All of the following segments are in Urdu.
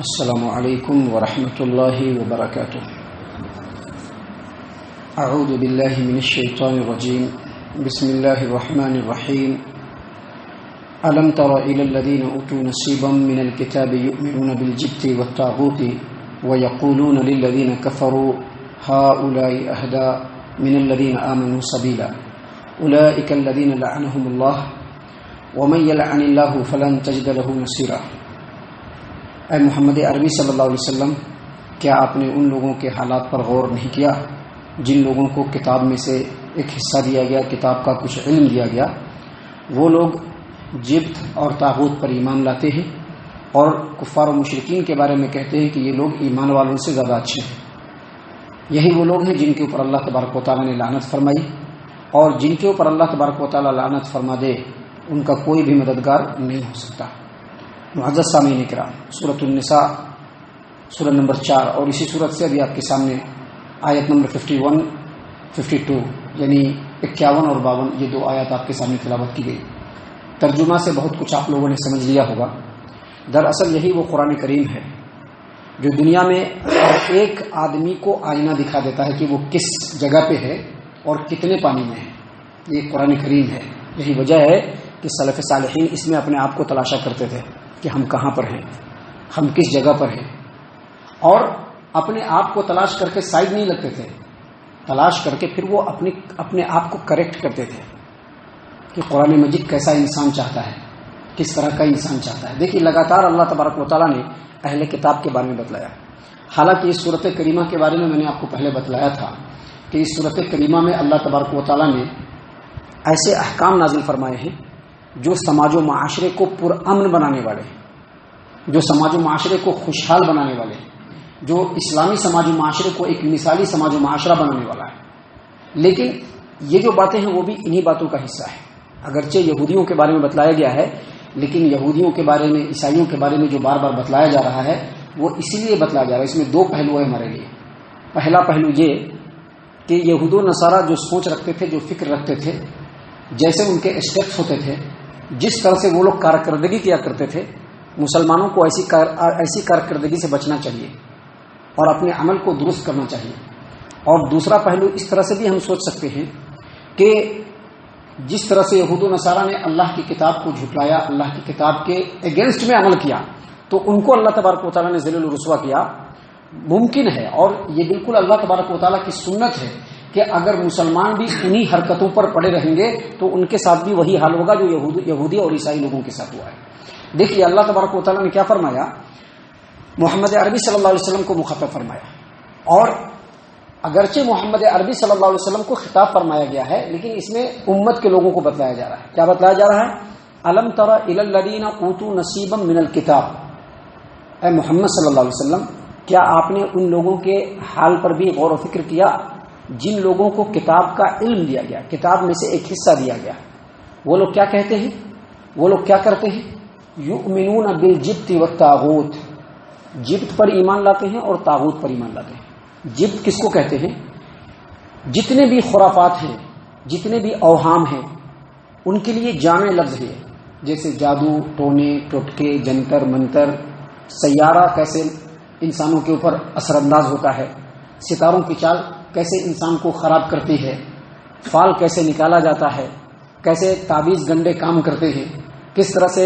السلام علیکم ورحمۃ اللہ وبرکاتہ۔ اعوذ باللہ من الشیطان الرجیم، بسم اللہ الرحمن الرحیم۔ الم تر الی الذین اوتوا نصیبا من الکتاب یؤمنون بالجبت والطاغوت ویقولون للذین کفروا هؤلاء اهدی من الذین آمنوا سبیلا اولئک الذین لعنهم اللہ ومن یلعن اللہ فلن تجد له نصیرا۔ اے محمد عربی صلی اللہ علیہ وسلم، کیا آپ نے ان لوگوں کے حالات پر غور نہیں کیا جن لوگوں کو کتاب میں سے ایک حصہ دیا گیا، کتاب کا کچھ علم دیا گیا؟ وہ لوگ جبت اور طاغوت پر ایمان لاتے ہیں اور کفار و مشرکین کے بارے میں کہتے ہیں کہ یہ لوگ ایمان والوں سے زیادہ اچھے ہیں۔ یہی وہ لوگ ہیں جن کے اوپر اللہ تبارک و تعالیٰ نے لعنت فرمائی، اور جن کے اوپر اللہ تبارک و تعالیٰ لعنت فرما دے ان کا کوئی بھی مددگار نہیں ہو سکتا۔ معزز سامعین کرام، سورۃ النساء سورہ نمبر 4، اور اسی سورت سے ابھی آپ کے سامنے آیت نمبر 51 52 یعنی 51 اور 52 یہ دو آیات آپ کے سامنے تلاوت کی گئی۔ ترجمہ سے بہت کچھ آپ لوگوں نے سمجھ لیا ہوگا۔ دراصل یہی وہ قرآن کریم ہے جو دنیا میں ہر ایک آدمی کو آئینہ دکھا دیتا ہے کہ وہ کس جگہ پہ ہے اور کتنے پانی میں ہے۔ یہ قرآن کریم ہے۔ یہی وجہ ہے کہ سلف صالحین اس میں اپنے آپ کو تلاشا کرتے تھے کہ ہم کہاں پر ہیں، ہم کس جگہ پر ہیں، اور اپنے آپ کو تلاش کر کے سائڈ نہیں لگتے تھے، تلاش کر کے پھر وہ اپنے آپ کو کریکٹ کرتے تھے کہ قرآن مجید کیسا انسان چاہتا ہے، کس طرح کا انسان چاہتا ہے۔ دیکھیے، لگاتار اللہ تبارک و تعالیٰ نے اہل کتاب کے بارے میں بتلایا۔ حالانکہ اس صورت کریمہ کے بارے میں نے آپ کو پہلے بتلایا تھا کہ اس صورت کریمہ میں اللہ تبارک و تعالیٰ نے ایسے احکام نازل فرمائے ہیں جو سماج و معاشرے کو پرامن بنانے والے ہیں، جو سماج و معاشرے کو خوشحال بنانے والے ہیں، جو اسلامی سماج و معاشرے کو ایک مثالی سماج و معاشرہ بنانے والا ہے۔ لیکن یہ جو باتیں ہیں وہ بھی انہی باتوں کا حصہ ہے۔ اگرچہ یہودیوں کے بارے میں بتلایا گیا ہے، لیکن یہودیوں کے بارے میں، عیسائیوں کے بارے میں جو بار بار بتلایا جا رہا ہے وہ اسی لیے بتلایا جا رہا ہے۔ اس میں دو پہلو ہیں ہمارے لیے۔ پہلا پہلو یہ کہ یہود و نصارہ جو سوچ رکھتے تھے، جو فکر رکھتے تھے، جیسے ان کے اسٹیپس ہوتے تھے، جس طرح سے وہ لوگ کارکردگی کیا کرتے تھے، مسلمانوں کو ایسی کارکردگی سے بچنا چاہیے اور اپنے عمل کو درست کرنا چاہیے۔ اور دوسرا پہلو اس طرح سے بھی ہم سوچ سکتے ہیں کہ جس طرح سے یہود و نصارہ نے اللہ کی کتاب کو جھٹلایا، اللہ کی کتاب کے اگینسٹ میں عمل کیا، تو ان کو اللہ تبارک و تعالیٰ نے ذلیل و رسوا کیا۔ ممکن ہے، اور یہ بالکل اللہ تبارک و تعالیٰ کی سنت ہے کہ اگر مسلمان بھی انہی حرکتوں پر پڑے رہیں گے تو ان کے ساتھ بھی وہی حال ہوگا جو یہودی اور عیسائی لوگوں کے ساتھ ہوا ہے۔ دیکھیے، اللہ تبارک و تعالیٰ نے کیا فرمایا، محمد عربی صلی اللہ علیہ وسلم کو مخاطب فرمایا، اور اگرچہ محمد عربی صلی اللہ علیہ وسلم کو خطاب فرمایا گیا ہے لیکن اس میں امت کے لوگوں کو بتلایا جا رہا ہے۔ کیا بتلایا جا رہا ہے؟ الم تر الی الذین اوتوا نصیبا من الکتاب۔ اے محمد صلی اللہ علیہ وسلم، کیا آپ نے ان لوگوں کے حال پر بھی غور و فکر کیا جن لوگوں کو کتاب کا علم دیا گیا، کتاب میں سے ایک حصہ دیا گیا؟ وہ لوگ کیا کہتے ہیں، وہ لوگ کیا کرتے ہیں؟ یؤمنون بالجبت والطاغوت، جبت پر ایمان لاتے ہیں اور طاغوت پر ایمان لاتے ہیں۔ جبت کس کو کہتے ہیں؟ جتنے بھی خرافات ہیں، جتنے بھی اوہام ہیں، ان کے لیے جامع لفظ ہے، جیسے جادو، ٹونے، ٹوٹکے، جنتر منتر، سیارہ کیسے انسانوں کے اوپر اثر انداز ہوتا ہے، ستاروں کی چال کیسے انسان کو خراب کرتی ہے، فال کیسے نکالا جاتا ہے، کیسے تعویذ گنڈے کام کرتے ہیں، کس طرح سے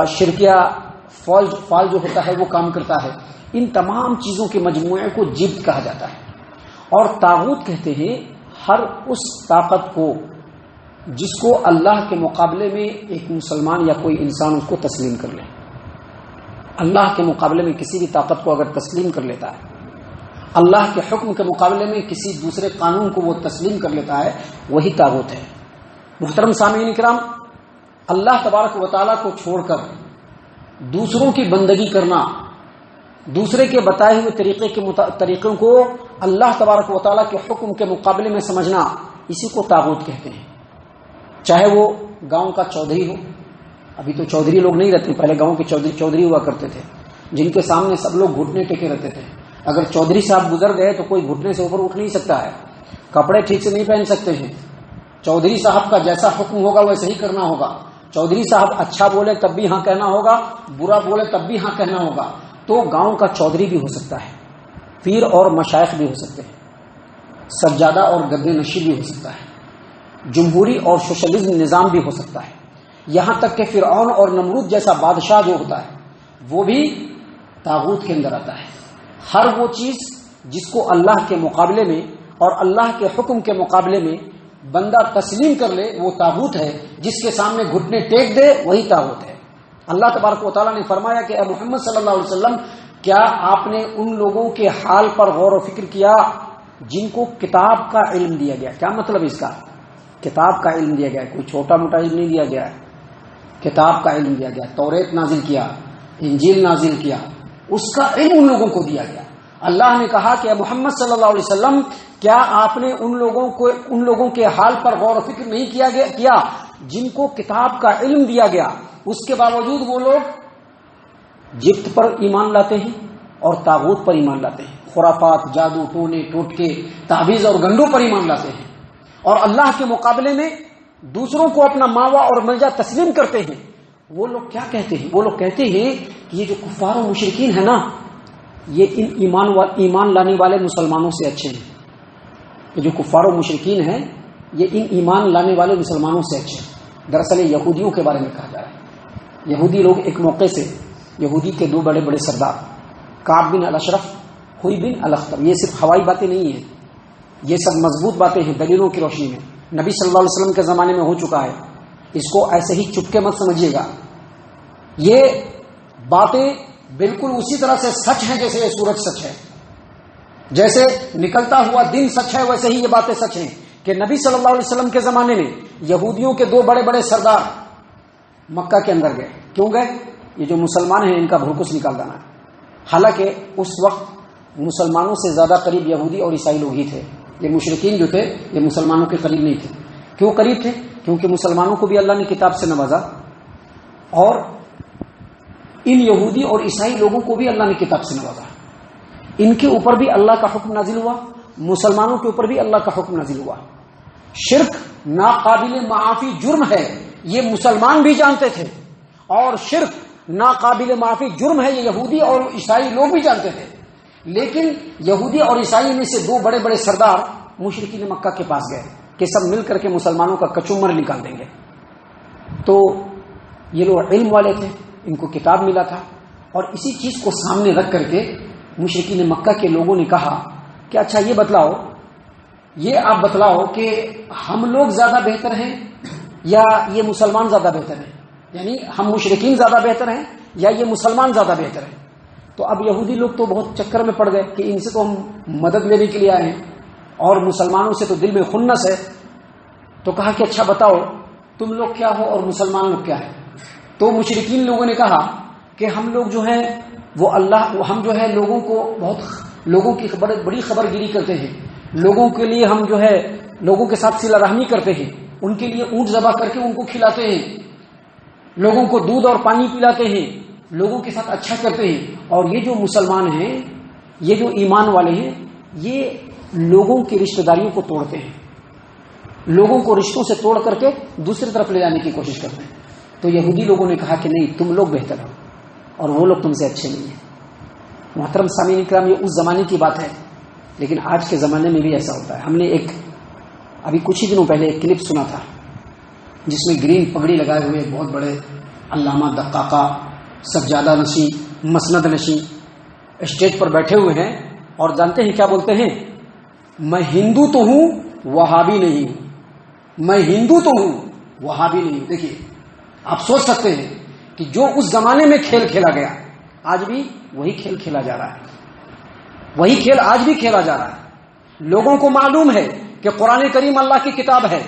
شرکیہ فال جو ہوتا ہے وہ کام کرتا ہے، ان تمام چیزوں کے مجموعے کو جبت کہا جاتا ہے۔ اور طاغوت کہتے ہیں ہر اس طاقت کو جس کو اللہ کے مقابلے میں ایک مسلمان یا کوئی انسان اس کو تسلیم کر لے۔ اللہ کے مقابلے میں کسی بھی طاقت کو اگر تسلیم کر لیتا ہے، اللہ کے حکم کے مقابلے میں کسی دوسرے قانون کو وہ تسلیم کر لیتا ہے، وہی طاغوت ہے۔ محترم سامعین کرام، اللہ تبارک و تعالیٰ کو چھوڑ کر دوسروں کی بندگی کرنا، دوسرے کے بتائے ہوئے طریقوں کو اللہ تبارک و تعالیٰ کے حکم کے مقابلے میں سمجھنا، اسی کو طاغوت کہتے ہیں۔ چاہے وہ گاؤں کا چودھری ہو، ابھی تو چودھری لوگ نہیں رہتے، پہلے گاؤں کے چودھری ہوا کرتے تھے جن کے سامنے سب لوگ گھٹنے ٹیکے رہتے تھے۔ اگر چودھری صاحب گزر گئے تو کوئی گھٹنے سے اوپر اٹھ نہیں سکتا ہے، کپڑے ٹھیک سے نہیں پہن سکتے ہیں۔ چودھری صاحب کا جیسا حکم ہوگا ویسے ہی کرنا ہوگا۔ چودھری صاحب اچھا بولے تب بھی ہاں کہنا ہوگا، برا بولے تب بھی ہاں کہنا ہوگا۔ تو گاؤں کا چودھری بھی ہو سکتا ہے، پیر اور مشائخ بھی ہو سکتے ہیں، سجادہ اور گدے نشی بھی ہو سکتا ہے، جمہوری اور سوشلزم نظام بھی ہو سکتا ہے، یہاں تک کہ فرعون اور نمرود جیسا بادشاہ جو ہوتا ہے وہ بھی طاغوت کے اندر آتا ہے۔ ہر وہ چیز جس کو اللہ کے مقابلے میں اور اللہ کے حکم کے مقابلے میں بندہ تسلیم کر لے وہ طاغوت ہے، جس کے سامنے گھٹنے ٹیک دے وہی طاغوت ہے۔ اللہ تبارک و تعالیٰ نے فرمایا کہ اے محمد صلی اللہ علیہ وسلم، کیا آپ نے ان لوگوں کے حال پر غور و فکر کیا جن کو کتاب کا علم دیا گیا؟ کیا مطلب اس کا؟ کتاب کا علم دیا گیا، کوئی چھوٹا موٹا علم نہیں دیا گیا ہے، کتاب کا علم دیا گیا، توریت نازل کیا، انجیل نازل کیا، اس کا علم ان لوگوں کو دیا گیا۔ اللہ نے کہا کہ محمد صلی اللہ علیہ وسلم، کیا آپ نے ان لوگوں کے حال پر غور و فکر نہیں کیا جن کو کتاب کا علم دیا گیا، اس کے باوجود وہ لوگ جبت پر ایمان لاتے ہیں اور طاغوت پر ایمان لاتے ہیں، خرافات، جادو، ٹونے ٹوٹکے، تعویذ اور گنڈوں پر ایمان لاتے ہیں، اور اللہ کے مقابلے میں دوسروں کو اپنا ماوا اور ملجا تسلیم کرتے ہیں۔ وہ لوگ کیا کہتے ہیں؟ وہ لوگ کہتے ہیں کہ یہ جو کفار و مشرکین ہیں نا، یہ ان ایمان لانے والے مسلمانوں سے اچھے ہیں۔ یہ جو کفار و مشرکین ہیں یہ ان ایمان لانے والے مسلمانوں سے اچھے ہیں۔ دراصل یہودیوں کے بارے میں کہا جا رہا ہے۔ یہودی لوگ ایک موقع سے، یہودی کے دو بڑے بڑے سردار کعب بن الاشرف، ہوئی بن الاخطب، یہ صرف ہوائی باتیں نہیں ہیں، یہ سب مضبوط باتیں ہیں دلیلوں کی روشنی میں، نبی صلی اللہ علیہ وسلم کے زمانے میں ہو چکا ہے، اس کو ایسے ہی چپکے مت سمجھیے گا۔ یہ باتیں بالکل اسی طرح سے سچ ہیں جیسے یہ سورج سچ ہے، جیسے نکلتا ہوا دن سچ ہے، ویسے ہی یہ باتیں سچ ہیں کہ نبی صلی اللہ علیہ وسلم کے زمانے میں یہودیوں کے دو بڑے بڑے سردار مکہ کے اندر گئے۔ کیوں گئے؟ یہ جو مسلمان ہیں ان کا بھرکس نکال دینا ہے۔ حالانکہ اس وقت مسلمانوں سے زیادہ قریب یہودی اور عیسائی لوگ ہی تھے، یہ مشرکین جو تھے یہ مسلمانوں کے قریب نہیں تھے۔ کیوں قریب تھے؟ کیونکہ مسلمانوں کو بھی اللہ نے کتاب سے نوازا، اور ان یہودی اور عیسائی لوگوں کو بھی اللہ نے کتاب سے نوازا، ان کے اوپر بھی اللہ کا حکم نازل ہوا، مسلمانوں کے اوپر بھی اللہ کا حکم نازل ہوا۔ شرک ناقابل معافی جرم ہے، یہ مسلمان بھی جانتے تھے، اور شرک ناقابل معافی جرم ہے، یہ یہودی اور عیسائی لوگ بھی جانتے تھے۔ لیکن یہودی اور عیسائی میں سے دو بڑے بڑے سردار مشرکین مکہ کے پاس گئے کہ سب مل کر کے مسلمانوں کا کچومر نکال دیں گے۔ تو یہ لوگ علم والے تھے، ان کو کتاب ملا تھا، اور اسی چیز کو سامنے رکھ کر کے مشرکین مکہ کے لوگوں نے کہا کہ اچھا یہ آپ بتلاؤ کہ ہم لوگ زیادہ بہتر ہیں یا یہ مسلمان زیادہ بہتر ہیں، یعنی ہم مشرکین زیادہ بہتر ہیں یا یہ مسلمان زیادہ بہتر ہیں۔ تو اب یہودی لوگ تو بہت چکر میں پڑ گئے کہ ان سے تو ہم مدد لینے کے لیے آئے ہیں اور مسلمانوں سے تو دل میں خنس ہے، تو کہا کہ اچھا بتاؤ تم لوگ کیا ہو اور مسلمان لوگ کیا ہے؟ تو مشرکین لوگوں نے کہا کہ ہم لوگ جو ہیں وہ ہم جو ہے لوگوں کی بڑی خبر گیری کرتے ہیں، لوگوں کے لیے ہم جو ہے لوگوں کے ساتھ صلہ رحمی کرتے ہیں، ان کے لیے اونٹ ذبح کر کے ان کو کھلاتے ہیں، لوگوں کو دودھ اور پانی پلاتے ہیں، لوگوں کے ساتھ اچھا کرتے ہیں۔ اور یہ جو مسلمان ہیں، یہ جو ایمان والے ہیں، یہ لوگوں کی رشتہ داریوں کو توڑتے ہیں، لوگوں کو رشتوں سے توڑ کر کے دوسری طرف لے جانے کی کوشش کرتے ہیں۔ تو یہودی لوگوں نے کہا کہ نہیں، تم لوگ بہتر ہو اور وہ لوگ تم سے اچھے نہیں ہیں۔ محترم سامعین اکرام، یہ اس زمانے کی بات ہے، لیکن آج کے زمانے میں بھی ایسا ہوتا ہے۔ ہم نے ابھی کچھ ہی دنوں پہلے ایک کلپ سنا تھا جس میں گرین پگڑی لگائے ہوئے بہت بڑے علامہ دقاقہ، سجادہ نشین، مسند نشین اسٹیج پر بیٹھے ہوئے ہیں، اور جانتے ہیں کیا بولتے ہیں؟ میں ہندو تو ہوں وہابی نہیں ہوں، میں ہندو تو ہوں وہابی نہیں ہوں۔ دیکھیے، آپ سوچ سکتے ہیں کہ جو اس زمانے میں کھیل کھیلا گیا، آج بھی وہی کھیل کھیلا جا رہا ہے، وہی کھیل آج بھی کھیلا جا رہا ہے۔ لوگوں کو معلوم ہے کہ قرآن کریم اللہ کی کتاب ہے،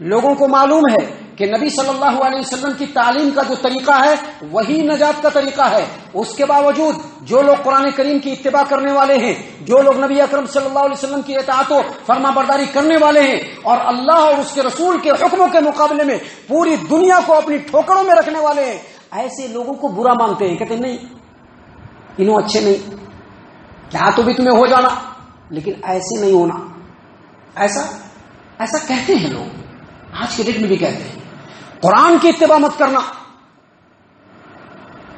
لوگوں کو معلوم ہے کہ نبی صلی اللہ علیہ وسلم کی تعلیم کا جو طریقہ ہے وہی نجات کا طریقہ ہے۔ اس کے باوجود جو لوگ قرآن کریم کی اتباع کرنے والے ہیں، جو لوگ نبی اکرم صلی اللہ علیہ وسلم کی اطاعت و فرما برداری کرنے والے ہیں، اور اللہ اور اس کے رسول کے حکموں کے مقابلے میں پوری دنیا کو اپنی ٹھوکروں میں رکھنے والے ہیں، ایسے لوگوں کو برا مانتے ہیں، کہتے ہیں نہیں انہوں اچھے نہیں، کیا تو بھی تمہیں ہو جانا، لیکن ایسے نہیں ہونا، ایسا کہتے ہیں لوگ، آج کے ڈیٹ میں بھی کہتے ہیں۔ قرآن کی اتباع مت کرنا،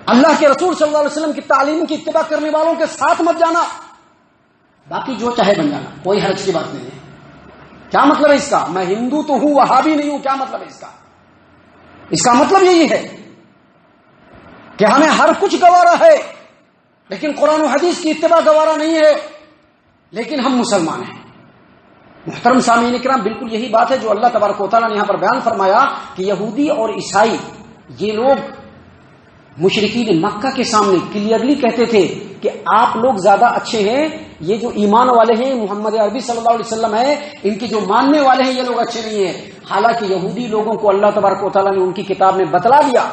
اللہ کے رسول صلی اللہ علیہ وسلم کی تعلیم کی اتباع کرنے والوں کے ساتھ مت جانا، باقی جو چاہے بن جانا، کوئی حرج کی بات نہیں ہے۔ کیا مطلب ہے اس کا؟ میں ہندو تو ہوں، وہابی نہیں ہوں، کیا مطلب ہے اس کا؟ اس کا مطلب یہی ہے کہ ہمیں ہر کچھ گوارا ہے لیکن قرآن و حدیث کی اتباع گوارا نہیں ہے، لیکن ہم مسلمان ہیں۔ محترم سامعین کرام، بالکل یہی بات ہے جو اللہ تبارک و تعالیٰ نے یہاں پر بیان فرمایا کہ یہودی اور عیسائی یہ لوگ مشرکین مکہ کے سامنے کلیئرلی کہتے تھے کہ آپ لوگ زیادہ اچھے ہیں، یہ جو ایمان والے ہیں محمد عربی صلی اللہ علیہ وسلم ہے، ان کے جو ماننے والے ہیں یہ لوگ اچھے نہیں ہیں۔ حالانکہ یہودی لوگوں کو اللہ تبارک و تعالیٰ نے ان کی کتاب میں بتلا دیا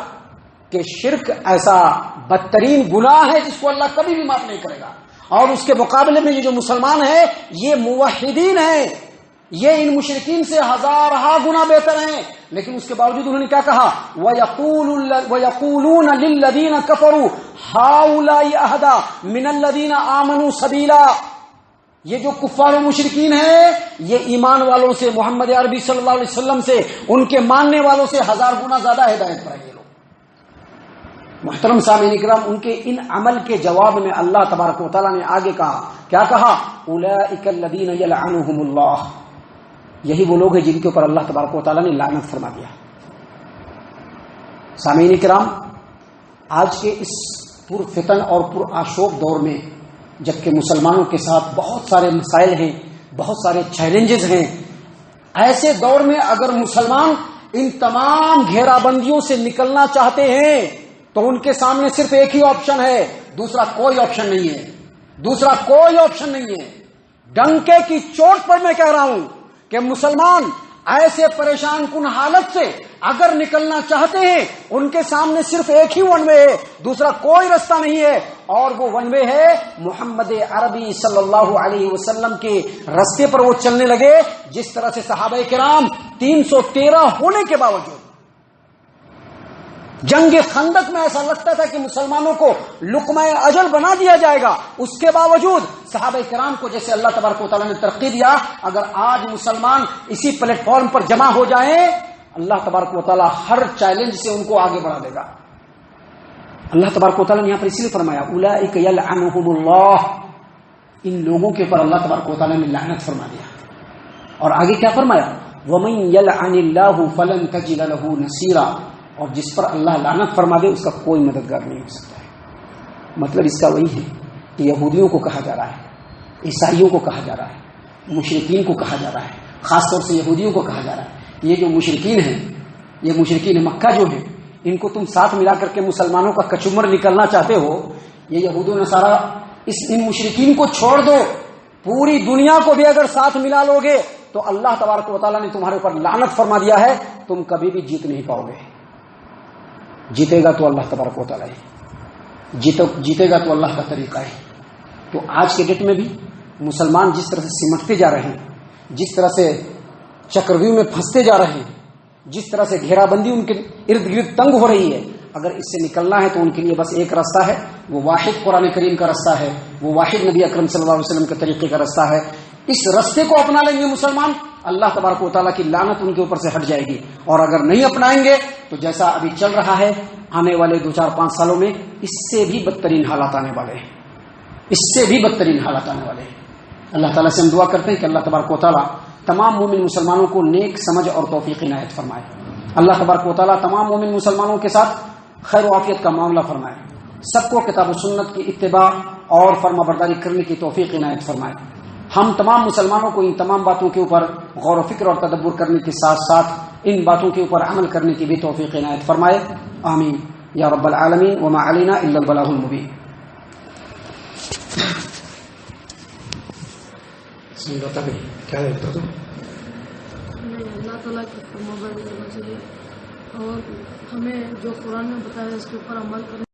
کہ شرک ایسا بدترین گناہ ہے جس کو اللہ کبھی بھی معاف نہیں کرے گا، اور اس کے مقابلے میں یہ جو مسلمان ہیں یہ موحدین ہیں، یہ ان مشرکین سے ہزارہا گنا بہتر ہیں۔ لیکن اس کے باوجود انہوں نے کیا کہا؟ وَيَقُولُونَ لِلَّذِينَ كَفَرُوا هَؤُلَاءِ أَهْدَىٰ مِنَ الَّذِينَ آمَنُوا سَبِيلًا۔ یہ جو کفار و مشرکین ہیں یہ ایمان والوں سے، محمد عربی صلی اللہ علیہ وسلم سے، ان کے ماننے والوں سے 1000 گنا زیادہ ہدایت پر ہیں یہ لوگ۔ محترم سامعین کرام، ان کے ان عمل کے جواب میں اللہ تبارک و تعالیٰ نے آگے کہا، کیا کہا؟ أُولَٰئِكَ الَّذِينَ يَلْعَنُهُمُ اللَّهُ، یہی وہ لوگ ہیں جن کے اوپر اللہ تبارک و تعالیٰ نے لعنت فرما دیا۔ سامعین کرام، آج کے اس پرفتن اور پرآشوب دور میں جبکہ مسلمانوں کے ساتھ بہت سارے مسائل ہیں، بہت سارے چیلنجز ہیں، ایسے دور میں اگر مسلمان ان تمام گھیرا بندیوں سے نکلنا چاہتے ہیں تو ان کے سامنے صرف ایک ہی آپشن ہے، دوسرا کوئی آپشن نہیں ہے، دوسرا کوئی آپشن نہیں ہے۔ ڈنکے کی چوٹ پر میں کہہ رہا ہوں کہ مسلمان ایسے پریشان کن حالت سے اگر نکلنا چاہتے ہیں ان کے سامنے صرف ایک ہی ون وے ہے، دوسرا کوئی رستہ نہیں ہے، اور وہ ون وے ہے محمد عربی صلی اللہ علیہ وسلم کے رستے پر وہ چلنے لگے، جس طرح سے صحابہ کرام 313 ہونے کے باوجود جنگ خندق میں ایسا لگتا تھا کہ مسلمانوں کو لقمہ اجل بنا دیا جائے گا، اس کے باوجود صحابہ کرام کو جیسے اللہ تبارک و تعالیٰ نے ترقی دیا، اگر آج مسلمان اسی پلیٹ فارم پر جمع ہو جائیں اللہ تبارک و تعالیٰ ہر چیلنج سے ان کو آگے بڑھا دے گا۔ اللہ تبارک و تعالیٰ نے یہاں پر اسی لیے فرمایا اولئک یلعنہم اللہ، ان لوگوں کے اوپر اللہ تبارک و تعالیٰ نے لعنت فرما دیا، اور آگے کیا فرمایا؟ ومن یلعن اللہ فلن تجد له نصیرا، اور جس پر اللہ لعنت فرما دے اس کا کوئی مددگار نہیں ہو سکتا ہے۔ مطلب اس کا وہی ہے کہ یہودیوں کو کہا جا رہا ہے، عیسائیوں کو کہا جا رہا ہے، مشرکین کو کہا جا رہا ہے، خاص طور سے یہودیوں کو کہا جا رہا ہے، یہ جو مشرکین ہیں، یہ مشرکین مکہ جو ہیں، ان کو تم ساتھ ملا کر کے مسلمانوں کا کچمر نکلنا چاہتے ہو، یہ یہود و نصارہ ان مشرکین کو چھوڑ دو، پوری دنیا کو بھی اگر ساتھ ملا لو گے تو اللہ تبارک و تعالیٰ نے تمہارے اوپر لعنت فرما دیا ہے، تم کبھی بھی جیت نہیں پاؤ گے۔ جیتے گا تو اللہ تبارک و تعالیٰ ہے، جیتے گا تو اللہ کا طریقہ ہے۔ تو آج کے ڈیٹ میں بھی مسلمان جس طرح سے سمٹتے جا رہے ہیں، جس طرح سے چکرویو میں پھنستے جا رہے ہیں، جس طرح سے گھیرا بندی ان کے ارد گرد تنگ ہو رہی ہے، اگر اس سے نکلنا ہے تو ان کے لیے بس ایک راستہ ہے، وہ واحد قرآن کریم کا راستہ ہے، وہ واحد نبی اکرم صلی اللہ علیہ وسلم کے طریقے کا راستہ ہے۔ اس راستے کو اپنا لیں گے مسلمان، اللہ تبارک و تعالیٰ کی لعنت ان کے اوپر سے ہٹ جائے گی، اور اگر نہیں اپنائیں گے تو جیسا ابھی چل رہا ہے آنے والے 2-4-5 سالوں میں اس سے بھی بدترین حالات آنے والے ہیں، اس سے بھی بدترین حالات آنے والے ہیں۔ اللہ تعالیٰ سے ہم دعا کرتے ہیں کہ اللہ تبارک و تعالیٰ تمام مومن مسلمانوں کو نیک سمجھ اور توفیق عنایت فرمائے۔ اللہ تبارک و تعالیٰ تمام مومن مسلمانوں کے ساتھ خیر و عافیت کا معاملہ فرمائے، سب کو کتاب و سنت کی اتباع اور فرما برداری کرنے کی توفیق عنایت فرمائے۔ ہم تمام مسلمانوں کو ان تمام باتوں کے اوپر غور و فکر اور تدبر کرنے کے ساتھ ساتھ ان باتوں کے اوپر عمل کرنے کی بھی توفیق عنایت فرمائے، آمین یا رب العالمین، وما علینا الا البلاغ المبین۔ کیا ہے اللہ تعالیٰ کی فرمانبرداری کرنا چاہیے اور ہمیں جو قرآن میں بتایا ہے اس کے اوپر عمل کرنا